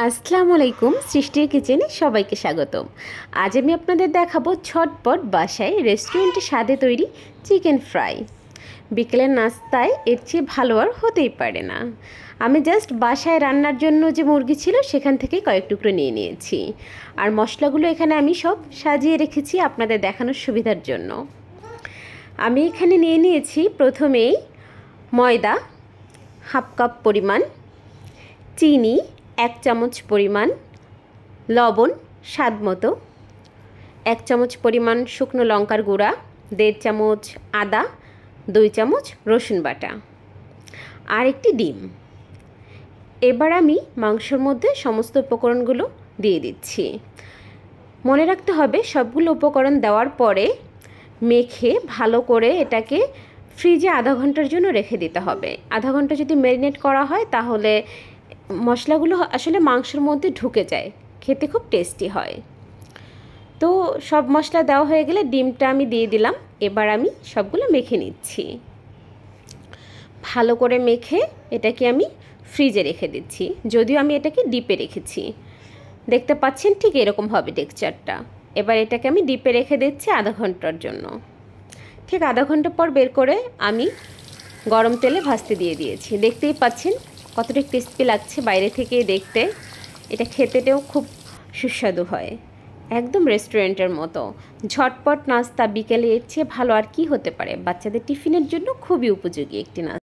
আসসালামু আলাইকুম, সৃষ্টির কিচেনে সবাইকে স্বাগতম। আজ আমি আপনাদের দেখাবো ঝটপট বাসায় রেস্টুরেন্টে স্বাদে তৈরি চিকেন ফ্রাই। বিকেলের নাস্তায় এর চেয়ে ভালো আর হতেই পারে না। আমি জাস্ট বাসায় রান্নার জন্য যে মুরগি ছিল সেখান থেকে কয়েক টুকরো নিয়ে নিয়েছি, আর মশলাগুলো এখানে আমি সব সাজিয়ে রেখেছি আপনাদের দেখানোর সুবিধার জন্য। আমি এখানে নিয়ে নিয়েছি প্রথমেই ময়দা হাফ কাপ পরিমাণ, চিনি 1 চামচ পরিমাণ, লবণ স্বাদ মতো, 1 চামচ পরিমাণ শুকনো লঙ্কার গুঁড়া, 1.5 চামচ আদা, 2 চামচ রসুন বাটা, আর একটি ডিম। এবার আমি মাংসের মধ্যে সমস্ত উপকরণগুলো দিয়ে দিচ্ছি। মনে রাখতে হবে সবগুলো উপকরণ দেওয়ার পরে মেখে ভালো করে এটাকে ফ্রিজে আধা ঘন্টার জন্য রেখে দিতে হবে। আধা ঘন্টা যদি ম্যারিনেট করা হয় তাহলে মশলাগুলো আসলে মাংসের মধ্যে ঢুকে যায়, খেতে খুব টেস্টি হয়। তো সব মশলা দেওয়া হয়ে গেলে ডিমটা আমি দিয়ে দিলাম। এবার আমি সবগুলো মেখে নিচ্ছি। ভালো করে মেখে এটাকে আমি ফ্রিজে রেখে দিচ্ছি, যদিও আমি এটাকে ডিপে রেখেছি। দেখতে পাচ্ছেন ঠিক এরকম হবে টেক্সচারটা। এবার এটাকে আমি ডিপে রেখে দিচ্ছি আধা ঘন্টার জন্য। ঠিক আধা ঘন্টা পর বের করে আমি গরম তেলে ভাজতে দিয়ে দিয়েছি। দেখতেই পাচ্ছেন কতটা ক্রিস্পি লাগছে বাইরে থেকে দেখতে। এটা খেতেও খুব সুস্বাদু হয়, একদম রেস্টুরেন্টের মতো। ঝটপট নাস্তা বিকেলে এর চেয়ে ভালো আর কি হতে পারে। বাচ্চাদের টিফিনের জন্য খুবই উপযোগী একটি নাস্তা।